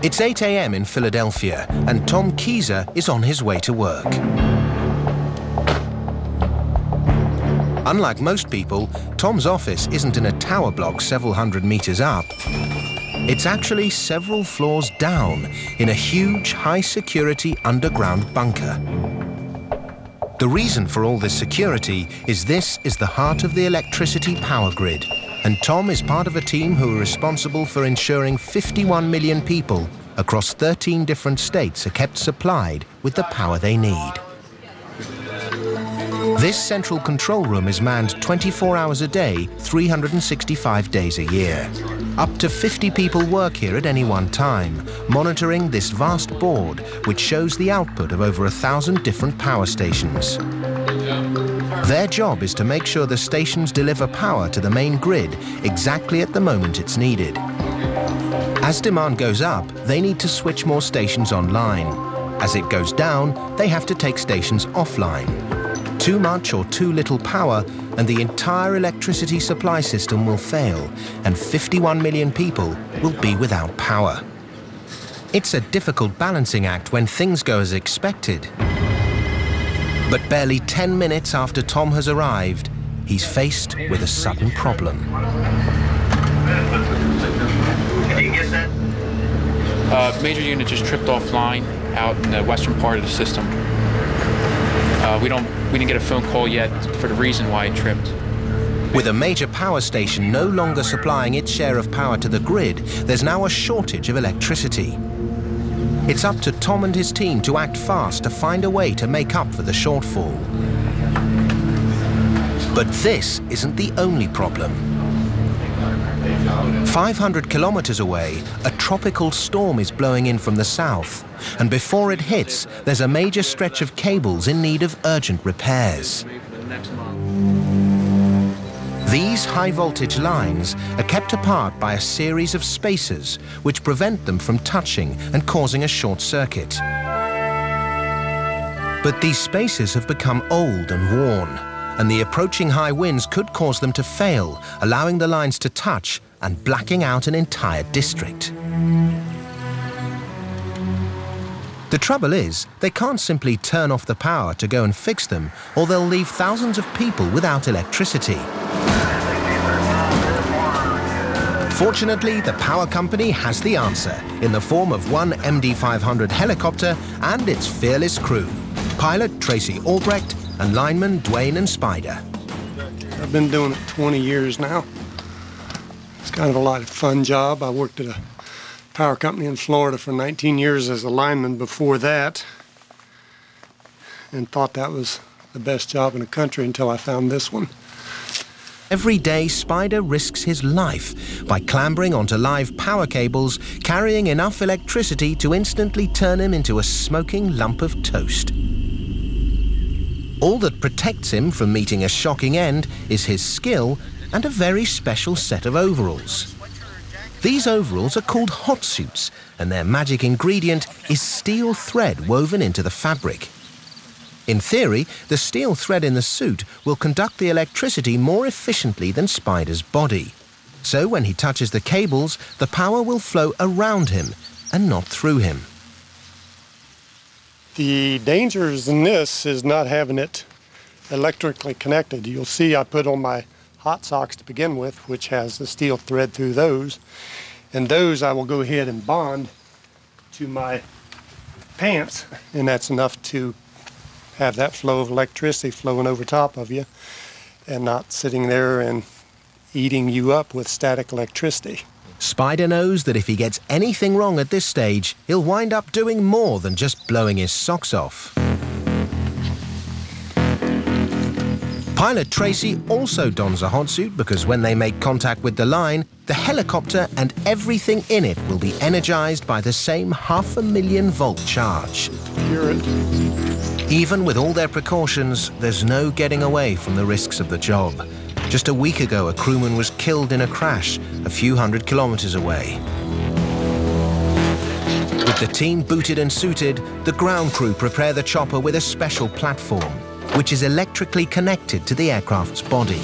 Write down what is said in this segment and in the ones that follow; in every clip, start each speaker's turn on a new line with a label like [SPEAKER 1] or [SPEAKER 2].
[SPEAKER 1] It's 8 a.m. in Philadelphia, and Tom Keyser is on his way to work. Unlike most people, Tom's office isn't in a tower block several hundred meters up. It's actually several floors down in a huge, high-security underground bunker. The reason for all this security is this is the heart of the electricity power grid, and Tom is part of a team who are responsible for ensuring 51 million people across 13 different states are kept supplied with the power they need. This central control room is manned 24 hours a day, 365 days a year. Up to 50 people work here at any one time, monitoring this vast board, which shows the output of over 1,000 different power stations. Their job is to make sure the stations deliver power to the main grid exactly at the moment it's needed. As demand goes up, they need to switch more stations online. As it goes down, they have to take stations offline. Too much or too little power, and the entire electricity supply system will fail, and 51 million people will be without power. It's a difficult balancing act when things go as expected. But barely 10 minutes after Tom has arrived, he's faced with a sudden problem.
[SPEAKER 2] Can you get that?
[SPEAKER 3] Major unit just tripped offline out in the western part of the system. We didn't get a phone call yet for the reason why it tripped.
[SPEAKER 1] With a major power station no longer supplying its share of power to the grid, there's now a shortage of electricity. It's up to Tom and his team to act fast to find a way to make up for the shortfall. But this isn't the only problem. 500 kilometers away, a tropical storm is blowing in from the south, and before it hits, there's a major stretch of cables in need of urgent repairs. These high-voltage lines are kept apart by a series of spacers which prevent them from touching and causing a short circuit. But these spacers have become old and worn, and the approaching high winds could cause them to fail, allowing the lines to touch and blacking out an entire district. The trouble is, they can't simply turn off the power to go and fix them, or they'll leave thousands of people without electricity. Fortunately, the power company has the answer in the form of one MD-500 helicopter and its fearless crew, pilot Tracy Albrecht and lineman Dwayne and Spider.
[SPEAKER 4] I've been doing it 20 years now. It's kind of a lot of fun job. I worked at a power company in Florida for 19 years as a lineman before that, and thought that was the best job in the country until I found this one.
[SPEAKER 1] Every day, Spider risks his life by clambering onto live power cables, carrying enough electricity to instantly turn him into a smoking lump of toast. All that protects him from meeting a shocking end is his skill and a very special set of overalls. These overalls are called hot suits, and their magic ingredient is steel thread woven into the fabric. In theory, the steel thread in the suit will conduct the electricity more efficiently than Spider's body. So when he touches the cables, the power will flow around him and not through him.
[SPEAKER 4] The dangers in this is not having it electrically connected. You'll see I put on my hot socks to begin with, which has the steel thread through those. And those I will go ahead and bond to my pants, and that's enough to have that flow of electricity flowing over top of you and not sitting there and eating you up with static electricity.
[SPEAKER 1] Spider knows that if he gets anything wrong at this stage, he'll wind up doing more than just blowing his socks off. Pilot Tracy also dons a hot suit because when they make contact with the line, the helicopter and everything in it will be energized by the same 500,000 volt charge.
[SPEAKER 4] Hear it.
[SPEAKER 1] Even with all their precautions, there's no getting away from the risks of the job. Just a week ago, a crewman was killed in a crash a few hundred kilometers away. With the team booted and suited, the ground crew prepare the chopper with a special platform, which is electrically connected to the aircraft's body.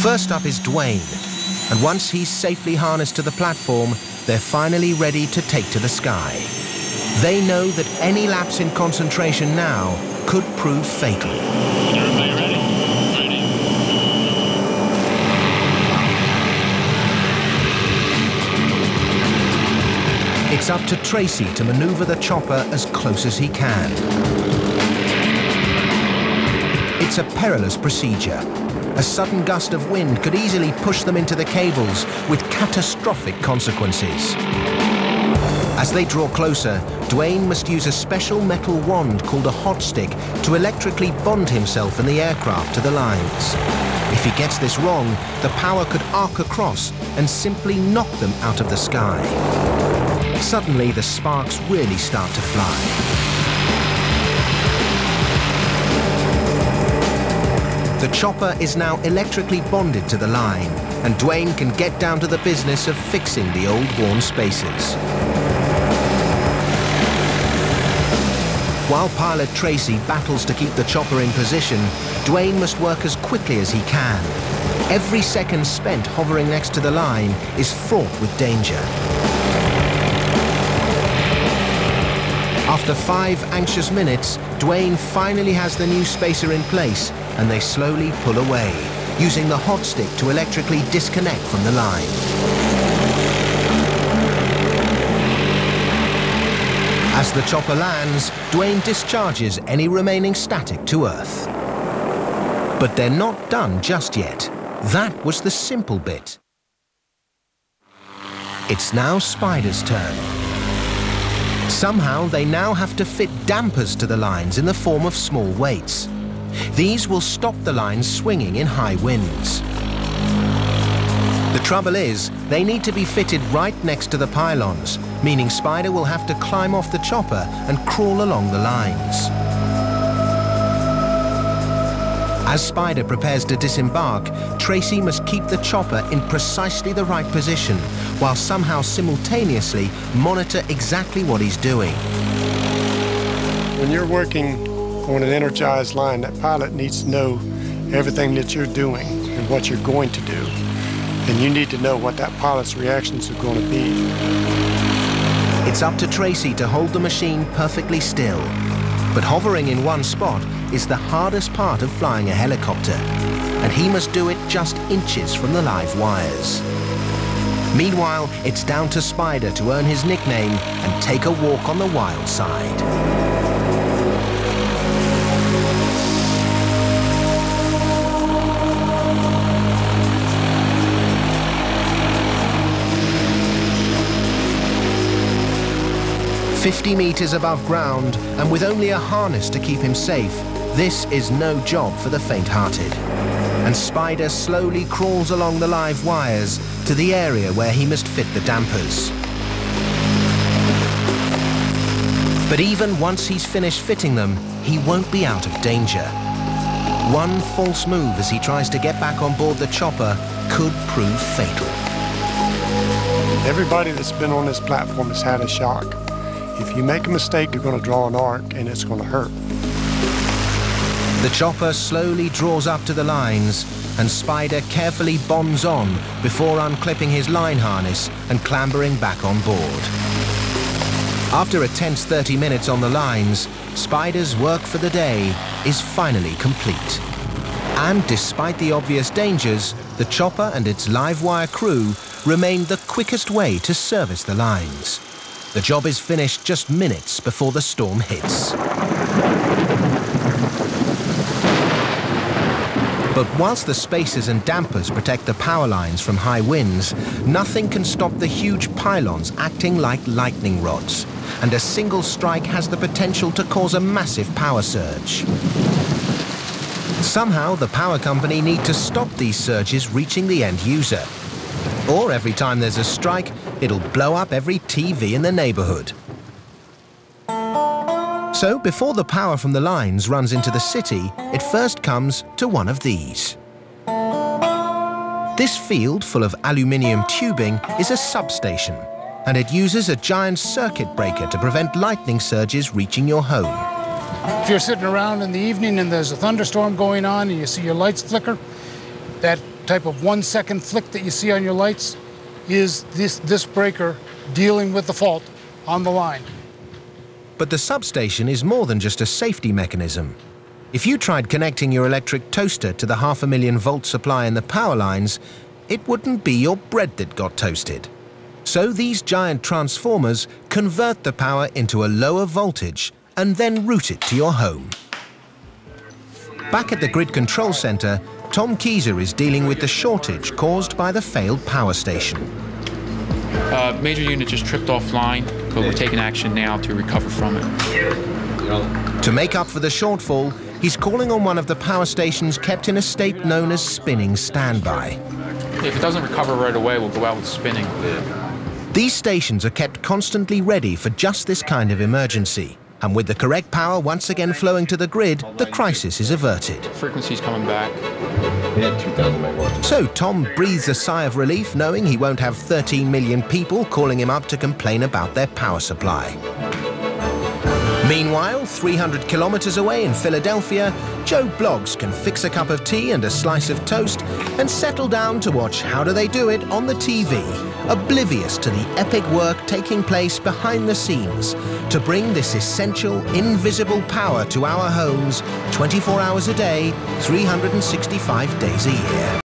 [SPEAKER 1] First up is Dwayne, and once he's safely harnessed to the platform, they're finally ready to take to the sky. They know that any lapse in concentration now could prove fatal.
[SPEAKER 2] Everybody ready? Ready.
[SPEAKER 1] It's up to Tracy to maneuver the chopper as close as he can. It's a perilous procedure. A sudden gust of wind could easily push them into the cables with catastrophic consequences. As they draw closer, Dwayne must use a special metal wand called a hot stick to electrically bond himself and the aircraft to the lines. If he gets this wrong, the power could arc across and simply knock them out of the sky. Suddenly, the sparks really start to fly. The chopper is now electrically bonded to the line, and Dwayne can get down to the business of fixing the old worn spacers. While pilot Tracy battles to keep the chopper in position, Dwayne must work as quickly as he can. Every second spent hovering next to the line is fraught with danger. After 5 anxious minutes, Dwayne finally has the new spacer in place, and they slowly pull away, using the hot stick to electrically disconnect from the line. As the chopper lands, Dwayne discharges any remaining static to Earth. But they're not done just yet. That was the simple bit. It's now Spider's turn. Somehow, they now have to fit dampers to the lines in the form of small weights. These will stop the lines swinging in high winds. The trouble is, they need to be fitted right next to the pylons, meaning Spider will have to climb off the chopper and crawl along the lines. As Spider prepares to disembark, Tracy must keep the chopper in precisely the right position, while somehow simultaneously monitor exactly what he's doing.
[SPEAKER 4] When you're working on an energized line, that pilot needs to know everything that you're doing and what you're going to do. And you need to know what that pilot's reactions are going to be.
[SPEAKER 1] It's up to Tracy to hold the machine perfectly still. But hovering in one spot is the hardest part of flying a helicopter, and he must do it just inches from the live wires. Meanwhile, it's down to Spider to earn his nickname and take a walk on the wild side. "50 meters above ground, and with only a harness to keep him safe, this is no job for the faint-hearted." And Spider slowly crawls along the live wires to the area where he must fit the dampers. But even once he's finished fitting them, he won't be out of danger. One false move as he tries to get back on board the chopper could prove fatal.
[SPEAKER 4] Everybody that's been on this platform has had a shock. If you make a mistake, you're going to draw an arc, and it's going to hurt.
[SPEAKER 1] The chopper slowly draws up to the lines, and Spider carefully bonds on before unclipping his line harness and clambering back on board. After a tense 30 minutes on the lines, Spider's work for the day is finally complete. And despite the obvious dangers, the chopper and its live wire crew remain the quickest way to service the lines. The job is finished just minutes before the storm hits. But whilst the spacers and dampers protect the power lines from high winds, nothing can stop the huge pylons acting like lightning rods, and a single strike has the potential to cause a massive power surge. Somehow, the power company need to stop these surges reaching the end user. Or every time there's a strike, it'll blow up every TV in the neighborhood. So before the power from the lines runs into the city, it first comes to one of these. This field full of aluminium tubing is a substation, and it uses a giant circuit breaker to prevent lightning surges reaching your home.
[SPEAKER 5] If you're sitting around in the evening and there's a thunderstorm going on and you see your lights flicker, that type of 1 second flick that you see on your lights is this breaker dealing with the fault on the line.
[SPEAKER 1] But the substation is more than just a safety mechanism. If you tried connecting your electric toaster to the 500,000 volt supply in the power lines, it wouldn't be your bread that got toasted. So these giant transformers convert the power into a lower voltage and then route it to your home. Back at the grid control center, Tom Keyser is dealing with the shortage caused by the failed power station.
[SPEAKER 3] Major unit just tripped offline, but we're taking action now to recover from it.
[SPEAKER 1] To make up for the shortfall, he's calling on one of the power stations kept in a state known as spinning standby.
[SPEAKER 3] If it doesn't recover right away, we'll go out with spinning.
[SPEAKER 1] These stations are kept constantly ready for just this kind of emergency. And with the correct power once again flowing to the grid, the crisis is averted.
[SPEAKER 3] Frequency's coming back.
[SPEAKER 1] So Tom breathes a sigh of relief knowing he won't have 13 million people calling him up to complain about their power supply. Meanwhile, 300 kilometers away in Philadelphia, Joe Bloggs can fix a cup of tea and a slice of toast and settle down to watch How Do They Do It on the TV, oblivious to the epic work taking place behind the scenes to bring this essential, invisible power to our homes 24 hours a day, 365 days a year.